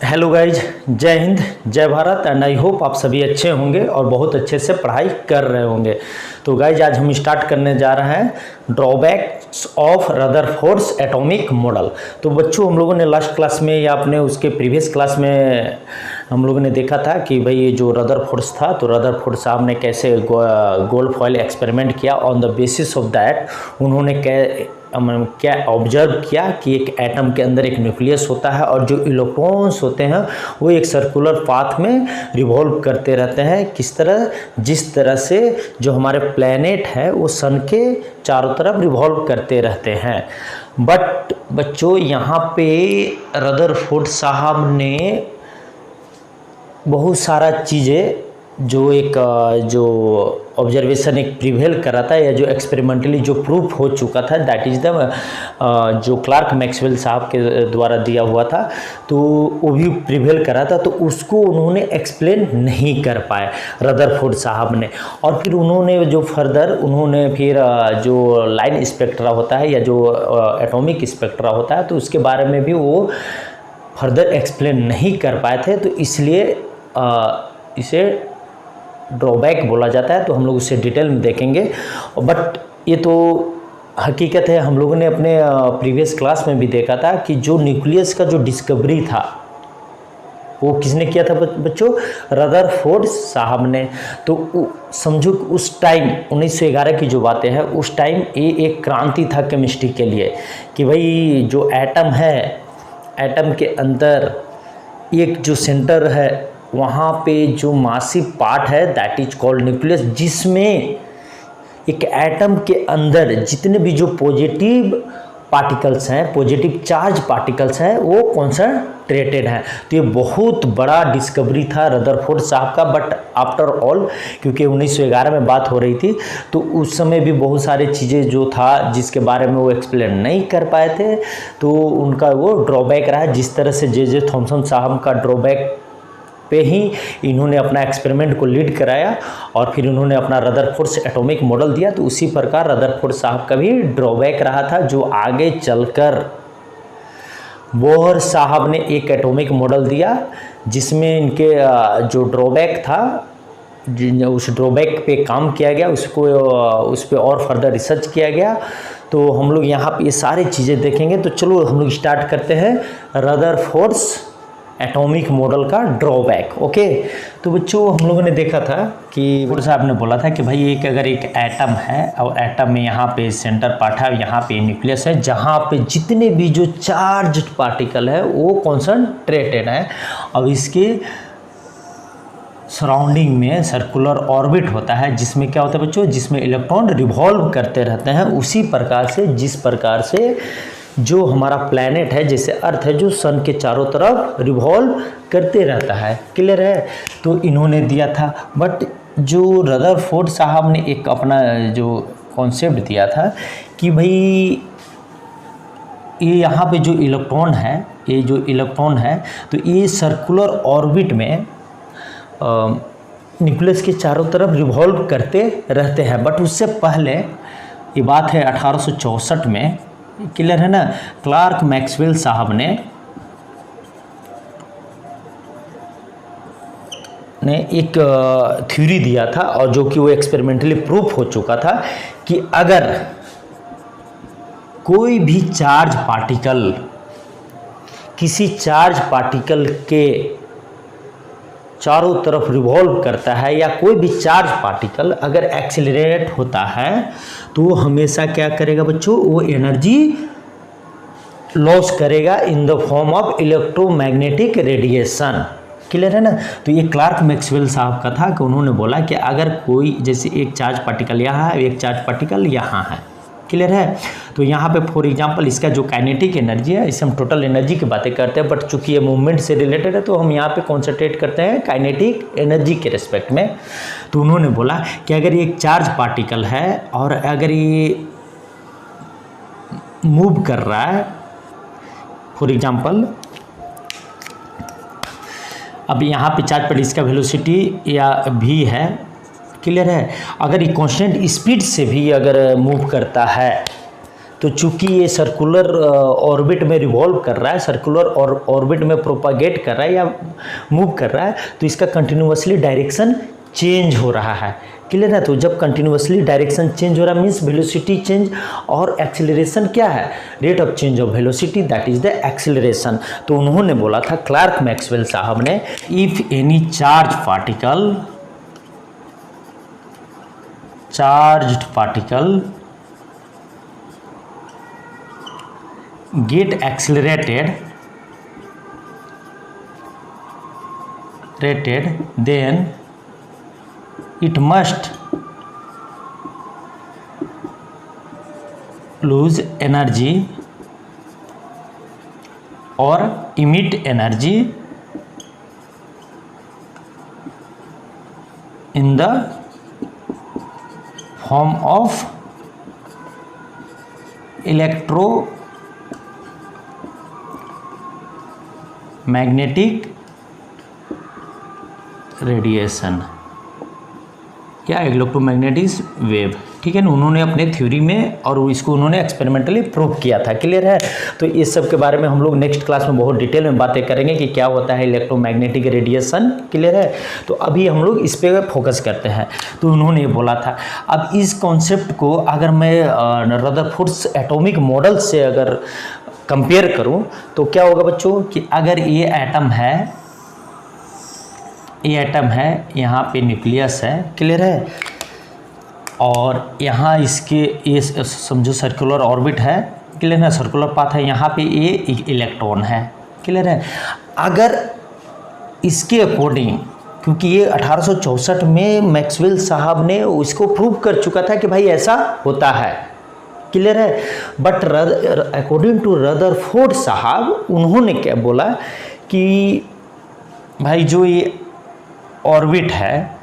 Hello guys, जय हिंद, जय Bharat and I hope आप सभी अच्छे होंगे और बहुत अच्छे से पढ़ाई कर रहे होंगे। तो गाइज आज हम स्टार्ट करने जा रहे हैं drawbacks of Rutherford's atomic model. तो बच्चों, हम लोगों ने लास्ट क्लास में या अपने उसके प्रीवियस क्लास में हम लोगों ने देखा था कि भाई ये जो रदरफोर्ड्स था, तो रदरफोर्ड साहब ने कैसे गोल्ड फॉयल एक्सपेरिमेंट किया। On the basis of that उन्होंने क्या ऑब्जर्व किया कि एक एटम के अंदर एक न्यूक्लियस होता है और जो इलेक्ट्रॉन्स होते हैं वो एक सर्कुलर पाथ में रिवॉल्व करते रहते हैं। किस तरह? जिस तरह से जो हमारे प्लैनेट है वो सन के चारों तरफ रिवॉल्व करते रहते हैं। बट बच्चों, यहाँ पे रदरफोर्ड साहब ने बहुत सारा चीज़ें जो ऑब्जर्वेशन एक प्रिवेल करा था या जो एक्सपेरिमेंटली जो प्रूफ हो चुका था, दैट इज़ द जो क्लार्क मैक्सवेल साहब के द्वारा दिया हुआ था, तो वो भी प्रिवेल करा था। तो उसको उन्होंने एक्सप्लेन नहीं कर पाए रदरफोर्ड साहब ने। और फिर उन्होंने जो फर्दर फिर जो लाइन स्पेक्ट्रा होता है या जो एटॉमिक स्पेक्ट्रा होता है, तो उसके बारे में भी वो फर्दर एक्सप्लेन नहीं कर पाए थे। तो इसलिए इसे ड्रॉबैक बोला जाता है। तो हम लोग उसे डिटेल में देखेंगे। बट ये तो हकीकत है, हम लोगों ने अपने प्रीवियस क्लास में भी देखा था कि जो न्यूक्लियस का जो डिस्कवरी था वो किसने किया था बच्चों? रदरफोर्ड साहब ने। तो समझो उस टाइम 1911 की जो बातें हैं, उस टाइम ये एक क्रांति था केमिस्ट्री के लिए कि भाई जो एटम है, एटम के अंदर एक जो सेंटर है वहाँ पे जो मासिव पार्ट है दैट इज कॉल्ड न्यूक्लियस, जिसमें एक एटम के अंदर जितने भी जो पॉजिटिव पार्टिकल्स हैं, पॉजिटिव चार्ज पार्टिकल्स हैं, वो कॉन्सनट्रेटेड हैं। तो ये बहुत बड़ा डिस्कवरी था रदरफोर्ड साहब का। बट आफ्टर ऑल, क्योंकि 1911 में बात हो रही थी, तो उस समय भी बहुत सारी चीज़ें जो था जिसके बारे में वो एक्सप्लेन नहीं कर पाए थे, तो उनका वो ड्रॉबैक रहा। जिस तरह से जे थॉमसन साहब का ड्रॉबैक पे ही इन्होंने अपना एक्सपेरिमेंट को लीड कराया और फिर उन्होंने अपना रदरफोर्ड्स एटॉमिक मॉडल दिया। तो उसी प्रकार रदरफोर्ड साहब का भी ड्रॉबैक रहा था, जो आगे चलकर बोहर साहब ने एक एटॉमिक मॉडल दिया जिसमें इनके जो ड्रॉबैक था, उस ड्रॉबैक पे काम किया गया, उस पर और फर्दर रिसर्च किया गया। तो हम लोग यहाँ पे ये सारी चीज़ें देखेंगे। तो चलो हम लोग स्टार्ट करते हैं रदरफोर्ड्स एटॉमिक मॉडल का ड्रॉबैक। ओके, तो बच्चों हम लोगों ने देखा था कि बोर्ड साहब ने बोला था कि भाई अगर एक एटम है और एटम में यहाँ पे सेंटर पार्ट है, यहाँ पे न्यूक्लियस है, जहाँ पे जितने भी जो चार्ज पार्टिकल है वो कॉन्सनट्रेटेड है। अब इसके सराउंडिंग में सर्कुलर ऑर्बिट होता है, जिसमें क्या होता है बच्चों? जिसमें इलेक्ट्रॉन रिवॉल्व करते रहते हैं। उसी प्रकार से जिस प्रकार से जो हमारा प्लैनेट है, जैसे अर्थ है, जो सन के चारों तरफ रिवॉल्व करते रहता है। क्लियर है? तो इन्होंने दिया था। बट जो रदरफोर्ड साहब ने एक अपना जो कॉन्सेप्ट दिया था कि भाई ये यहाँ पे जो इलेक्ट्रॉन है, ये जो इलेक्ट्रॉन है, तो ये सर्कुलर ऑर्बिट में न्यूक्लियस के चारों तरफ रिवॉल्व करते रहते हैं। बट उससे पहले, ये बात है 1864 में, क्लियर है ना, क्लार्क मैक्सवेल साहब ने एक थ्योरी दिया था, और जो कि वो एक्सपेरिमेंटली प्रूफ हो चुका था कि अगर कोई भी चार्ज पार्टिकल किसी चार्ज पार्टिकल के चारों तरफ रिवॉल्व करता है, या कोई भी चार्ज पार्टिकल अगर एक्सेलरेट होता है, तो वो हमेशा क्या करेगा बच्चों? वो एनर्जी लॉस करेगा in the form of electromagnetic radiation. Clear है ना? तो ये क्लार्क मैक्सवेल साहब का था कि उन्होंने बोला कि अगर कोई, जैसे एक चार्ज पार्टिकल यहाँ है, एक चार्ज पार्टिकल यहाँ है, क्लियर है? तो यहाँ पे फॉर एग्जांपल इसका जो काइनेटिक एनर्जी है, इसे हम टोटल एनर्जी की बातें करते हैं, बट चूंकि ये मूवमेंट से रिलेटेड है तो हम यहाँ पे कॉन्सेंट्रेट करते हैं काइनेटिक एनर्जी के रिस्पेक्ट में। तो उन्होंने बोला कि अगर ये एक चार्ज पार्टिकल है और अगर ये मूव कर रहा है, फॉर एग्जांपल अब यहाँ पे चार्ज पर इसका वेलोसिटी या v है, क्लियर है? अगर ये कांस्टेंट स्पीड से भी अगर मूव करता है, तो चूंकि ये सर्कुलर ऑर्बिट में रिवॉल्व कर रहा है, सर्कुलर ऑर्बिट में प्रोपागेट कर रहा है या मूव कर रहा है, तो इसका कंटिन्यूअसली डायरेक्शन चेंज हो रहा है। क्लियर है? तो जब कंटिन्यूअसली डायरेक्शन चेंज हो रहा है मीन्स वेलोसिटी चेंज, और एक्सीलरेशन क्या है? Rate of change of velocity, that is the acceleration. तो उन्होंने बोला था, क्लार्क मैक्सवेल साहब ने, if any charged particle get accelerated then it must lose energy or emit energy in the form of electromagnetic radiation या electromagnetic wave. ठीक है ना, उन्होंने अपने थ्योरी में और इसको उन्होंने एक्सपेरिमेंटली प्रूव किया था। क्लियर है? तो इस सब के बारे में हम लोग नेक्स्ट क्लास में बहुत डिटेल में बातें करेंगे कि क्या होता है इलेक्ट्रोमैग्नेटिक रेडिएशन। क्लियर है? तो अभी हम लोग इस पे फोकस करते हैं। तो उन्होंने ये बोला था, अब इस कॉन्सेप्ट को अगर मैं रदरफोर्ड्स एटॉमिक मॉडल से अगर कंपेयर करूं तो क्या होगा बच्चों कि अगर ये एटम है, यहाँ पे न्यूक्लियस है। क्लियर है? और यहाँ इसके ये समझो सर्कुलर ऑर्बिट है। क्लियर है? सर्कुलर पाथ है, यहाँ पे ये इलेक्ट्रॉन है। क्लियर है? अगर इसके अकॉर्डिंग, क्योंकि ये 1864 में मैक्सवेल साहब ने उसको प्रूव कर चुका था कि भाई ऐसा होता है। क्लियर है? बट अकॉर्डिंग टू रदरफोर्ड साहब, उन्होंने क्या बोला कि भाई जो ये ऑर्बिट है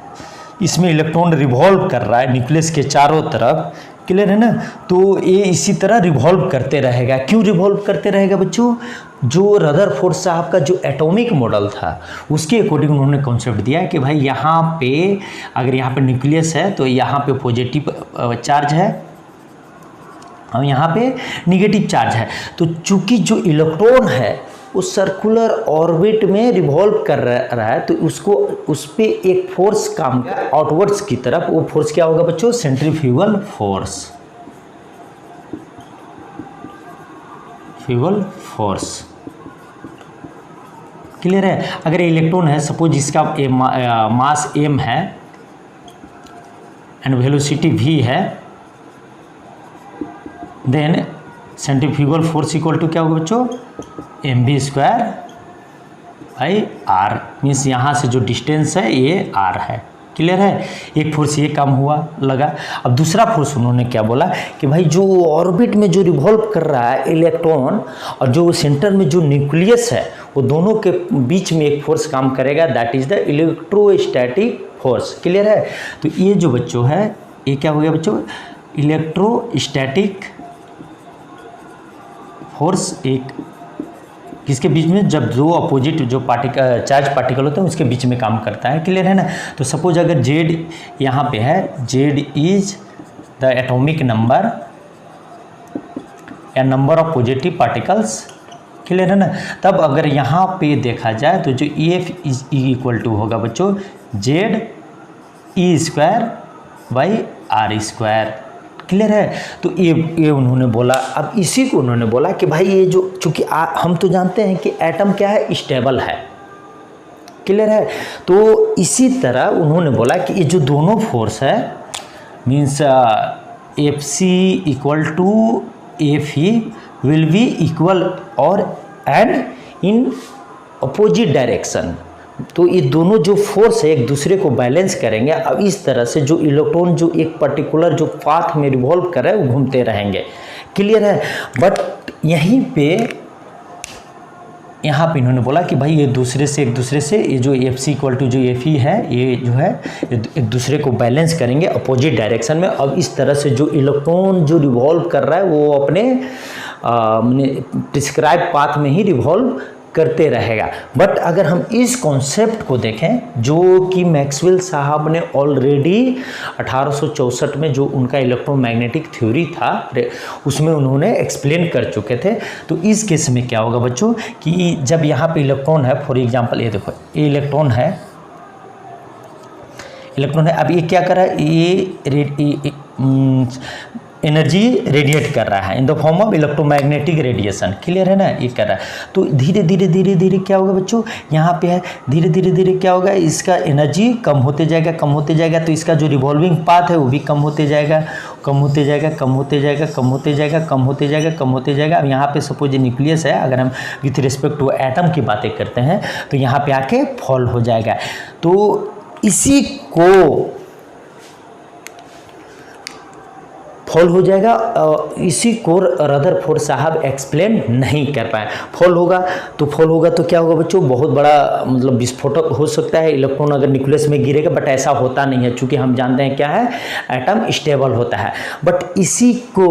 इसमें इलेक्ट्रॉन रिवॉल्व कर रहा है न्यूक्लियस के चारों तरफ। क्लियर है ना? तो ये इसी तरह रिवॉल्व करते रहेगा। क्यों रिवॉल्व करते रहेगा बच्चों? जो रदरफोर्ड साहब का जो एटॉमिक मॉडल था उसके अकॉर्डिंग उन्होंने कॉन्सेप्ट दिया कि भाई यहाँ पे अगर यहाँ पे न्यूक्लियस है तो यहाँ पे पॉजिटिव चार्ज है और यहाँ पे निगेटिव चार्ज है। तो चूंकि जो इलेक्ट्रॉन है उस सर्कुलर ऑर्बिट में रिवॉल्व कर रहा है तो उसको उस पर एक फोर्स काम आउटवर्ड्स की तरफ, वो फोर्स क्या होगा बच्चों? Centrifugal force. क्लियर है? अगर इलेक्ट्रॉन है, सपोज इसका मास m है एंड वेलोसिटी v है, then centrifugal force equal to क्या होगा बच्चों? mv² by r। मीन्स यहाँ से जो डिस्टेंस है ये r है। क्लियर है? एक फोर्स ये काम हुआ लगा। अब दूसरा फोर्स उन्होंने क्या बोला कि भाई जो ऑर्बिट में जो रिवॉल्व कर रहा है इलेक्ट्रॉन और जो सेंटर में जो न्यूक्लियस है, वो दोनों के बीच में एक फोर्स काम करेगा, that is the electrostatic force. Clear है? तो ये जो बच्चों है ये क्या हो गया बच्चों? इलेक्ट्रोस्टैटिक फोर्स एक किसके बीच में? जब दो अपोजिट जो चार्ज पार्टिकल होते हैं उसके बीच में काम करता है। क्लियर है ना? तो सपोज अगर Z यहाँ पे है, Z is the atomic number या number of positive particles. Clear है ना? तब अगर यहाँ पे देखा जाए तो जो EF इज इक्वल टू होगा बच्चों ZE² बाई R²। क्लियर है? तो ये उन्होंने बोला। अब इसी को उन्होंने बोला कि भाई ये जो, चूँकि हम तो जानते हैं कि एटम क्या है? स्टेबल है। क्लियर है? तो इसी तरह उन्होंने बोला कि ये जो दोनों फोर्स है means FC equal to FE will be equal और एंड इन अपोजिट डायरेक्शन। तो ये दोनों जो फोर्स है एक दूसरे को बैलेंस करेंगे। अब इस तरह से जो इलेक्ट्रॉन जो एक पर्टिकुलर जो पाथ में रिवॉल्व कर रहा है वो घूमते रहेंगे। क्लियर है? बट यहाँ पे इन्होंने बोला कि भाई ये एक दूसरे से ये जो FC इक्वल टू जो FE है ये जो है एक दूसरे को बैलेंस करेंगे अपोजिट डायरेक्शन में। अब इस तरह से जो इलेक्ट्रॉन जो रिवॉल्व कर रहा है वो अपने प्रिस्क्राइब पाथ में ही रिवॉल्व करते रहेगा। बट अगर हम इस कॉन्सेप्ट को देखें जो कि मैक्सवेल साहब ने ऑलरेडी 1864 में जो उनका इलेक्ट्रोमैग्नेटिक थ्योरी था उसमें उन्होंने एक्सप्लेन कर चुके थे। तो इस केस में क्या होगा बच्चों कि जब यहाँ पे इलेक्ट्रॉन है, फॉर एग्जांपल ये देखो ये इलेक्ट्रॉन है, अब ये क्या कर रहा है, ये एनर्जी रेडिएट कर रहा है in the form of electromagnetic radiation. Clear है ना, ये कर रहा है। तो धीरे धीरे क्या होगा बच्चों, यहाँ पे है धीरे धीरे क्या होगा, इसका एनर्जी कम होते जाएगा, तो इसका जो रिवॉल्विंग पाथ है वो भी कम होते जाएगा। अब यहाँ पे सपोज न्यूक्लियस है, अगर हम विथ रिस्पेक्ट टू एटम की बातें करते हैं तो यहाँ पे आके फॉल हो जाएगा। तो इसी को फॉल हो जाएगा, इसी को रदरफोर्ड साहब एक्सप्लेन नहीं कर पाए। फॉल होगा तो क्या होगा बच्चों, बहुत बड़ा मतलब विस्फोटक हो सकता है इलेक्ट्रॉन अगर न्यूक्लियस में गिरेगा, बट ऐसा होता नहीं है क्योंकि हम जानते हैं क्या है, एटम स्टेबल होता है। बट इसी को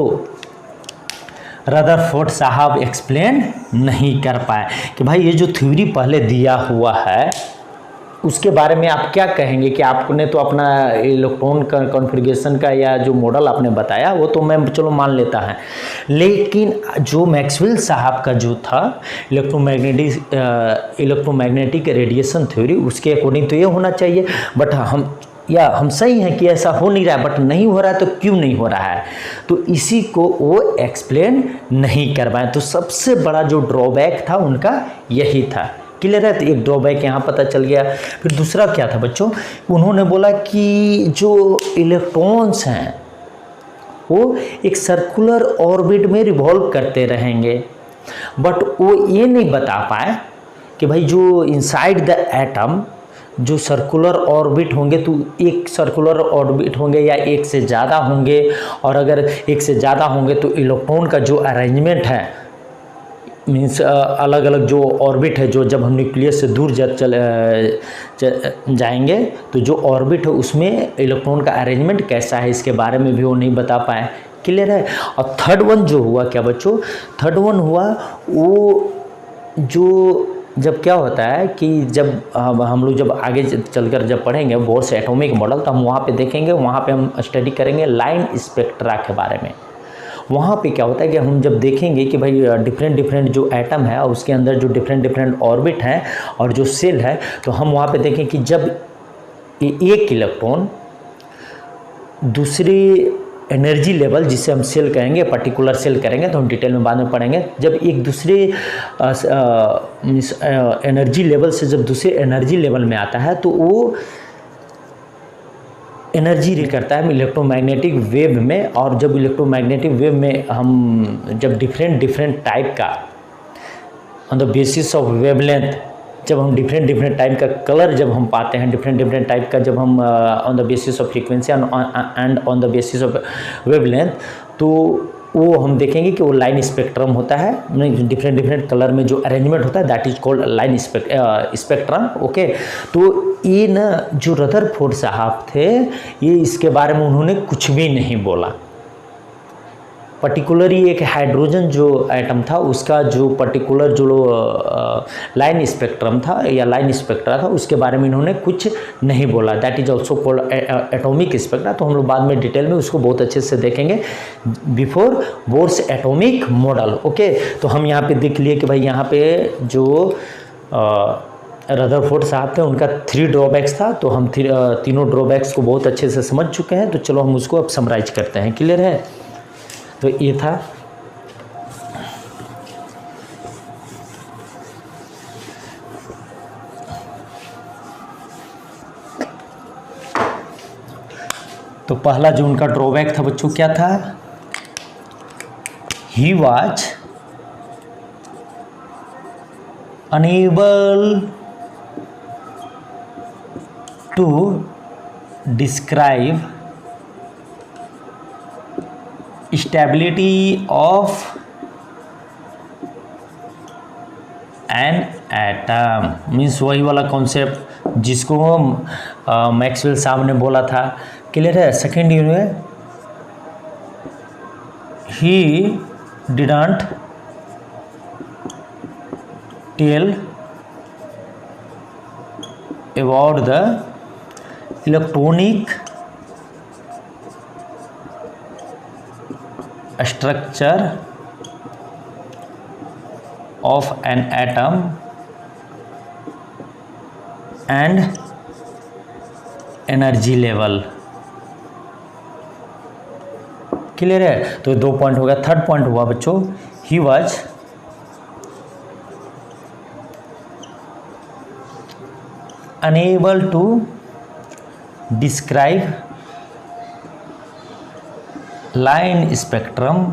रदरफोर्ड साहब एक्सप्लेन नहीं कर पाए कि भाई ये जो थ्योरी पहले दिया हुआ है उसके बारे में आप क्या कहेंगे कि आपने तो अपना इलेक्ट्रॉन का कॉन्फ़िगरेशन का या जो मॉडल आपने बताया वो तो मैं चलो मान लेता है, लेकिन जो मैक्सवेल साहब का जो था इलेक्ट्रोमैग्नेटिक रेडिएशन थ्योरी उसके अकॉर्डिंग तो ये होना चाहिए। बट हम सही हैं कि ऐसा हो नहीं रहा है, बट नहीं हो रहा है तो क्यों नहीं हो रहा है, तो इसी को वो एक्सप्लेन नहीं कर पाए। तो सबसे बड़ा जो ड्रॉबैक था उनका यही था। क्लियर है, तो एक ड्रॉबैक यहाँ पता चल गया। फिर दूसरा क्या था बच्चों, उन्होंने बोला कि जो इलेक्ट्रॉन्स हैं वो एक सर्कुलर ऑर्बिट में रिवॉल्व करते रहेंगे, बट वो ये नहीं बता पाए कि भाई जो इनसाइड द एटम जो सर्कुलर ऑर्बिट होंगे तो एक सर्कुलर ऑर्बिट होंगे या एक से ज़्यादा होंगे, और अगर एक से ज़्यादा होंगे तो इलेक्ट्रॉन का जो अरेंजमेंट है मीन्स अलग अलग जो ऑर्बिट है, जो जब हम न्यूक्लियस से दूर जाएंगे तो जो ऑर्बिट है उसमें इलेक्ट्रॉन का अरेंजमेंट कैसा है इसके बारे में भी वो नहीं बता पाए। क्लियर है। और थर्ड वन जो हुआ क्या बच्चों, थर्ड वन हुआ वो जो जब क्या होता है कि जब हम लोग जब आगे चलकर जब पढ़ेंगे बोर्स एटॉमिक मॉडल तो हम वहाँ पे देखेंगे, वहाँ पे हम स्टडी करेंगे लाइन स्पेक्ट्रा के बारे में। वहाँ पे क्या होता है कि हम जब देखेंगे कि भाई डिफरेंट जो एटम है और उसके अंदर जो डिफरेंट ऑर्बिट हैं और जो सेल है, तो हम वहाँ पे देखें कि जब एक इलेक्ट्रॉन दूसरी एनर्जी लेवल जिसे हम सेल कहेंगे, पर्टिकुलर सेल करेंगे तो हम डिटेल में बाद में पढ़ेंगे, जब एक दूसरे एनर्जी लेवल से जब दूसरे एनर्जी लेवल में आता है तो वो एनर्जी रीड करता है इलेक्ट्रोमैग्नेटिक वेव में। और जब इलेक्ट्रोमैग्नेटिक वेव में हम जब डिफरेंट टाइप का on the basis of wavelength, जब हम डिफरेंट टाइप का कलर जब हम पाते हैं, डिफरेंट टाइप का जब हम on the basis of frequency and on the basis of wavelength, तो वो हम देखेंगे कि वो लाइन स्पेक्ट्रम होता है, डिफरेंट कलर में जो अरेंजमेंट होता है that is called line spectrum. Okay, तो ये ना जो रदरफोर्ड साहब थे ये इसके बारे में उन्होंने कुछ भी नहीं बोला। पर्टिकुलरली एक हाइड्रोजन जो एटम था उसका जो पर्टिकुलर जो लाइन स्पेक्ट्रम था या लाइन स्पेक्ट्रा था उसके बारे में इन्होंने कुछ नहीं बोला। That is also called atomic spectra. तो हम लोग बाद में डिटेल में उसको बहुत अच्छे से देखेंगे before Bohr's atomic model. Okay, तो हम यहाँ पे देख लिए कि भाई यहाँ पे जो रदरफोर्ड साहब थे उनका 3 ड्रॉबैक्स था, तो हम तीनों ड्रॉबैक्स को बहुत अच्छे से समझ चुके हैं। तो चलो हम उसको अब समराइज करते हैं। क्लियर है, तो ये था तो पहला जो उनका ड्रॉबैक था बच्चों क्या था, he was unable to describe stability of an atom. Means वही वाला कॉन्सेप्ट जिसको मैक्सवेल साहब ने बोला था। क्लियर है। सेकेंड यूनिट में he didn't tell about the electronic structure of an atom and energy level. Clear है? तो 2 पॉइंट हो गया। थर्ड पॉइंट हुआ बच्चों, he was unable to describe line spectrum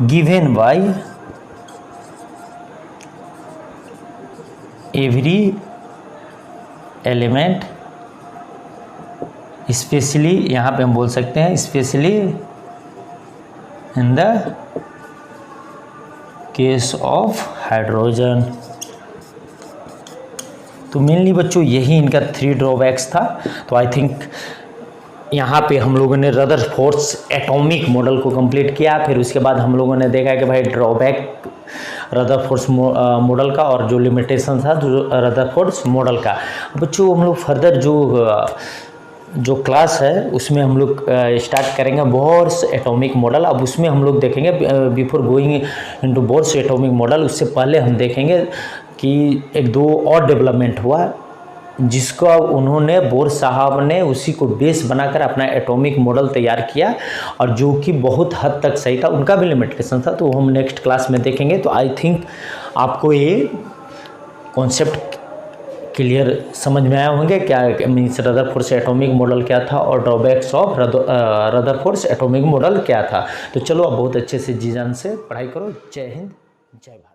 given by every element, specially यहाँ पे हम बोल सकते हैं specially in the case of hydrogen. तो मेनली बच्चों यही इनका 3 ड्रॉबैक्स था। तो आई थिंक यहाँ पे हम लोगों ने रदरफोर्ड्स एटॉमिक मॉडल को कंप्लीट किया। फिर उसके बाद हम लोगों ने देखा कि भाई ड्रॉबैक रदरफोर्ड्स मॉडल का और जो लिमिटेशन था जो रदरफोर्ड्स मॉडल का। बच्चों हम लोग फर्दर जो क्लास है उसमें हम लोग स्टार्ट करेंगे बोर्स एटॉमिक मॉडल। अब उसमें हम लोग देखेंगे before going into Bohr's atomic model, उससे पहले हम देखेंगे कि 1-2 और डेवलपमेंट हुआ जिसको उन्होंने बोर साहब ने उसी को बेस बनाकर अपना एटॉमिक मॉडल तैयार किया और जो कि बहुत हद तक सही था। उनका भी लिमिटेशन था, तो हम नेक्स्ट क्लास में देखेंगे। तो आई थिंक आपको ये कॉन्सेप्ट क्लियर समझ में आया होंगे क्या मीन्स रदरफोर्ड्स एटॉमिक मॉडल क्या था और drawbacks of Rutherford's atomic model क्या था। तो चलो अब बहुत अच्छे से जी जान से पढ़ाई करो। जय हिंद, जय भारत।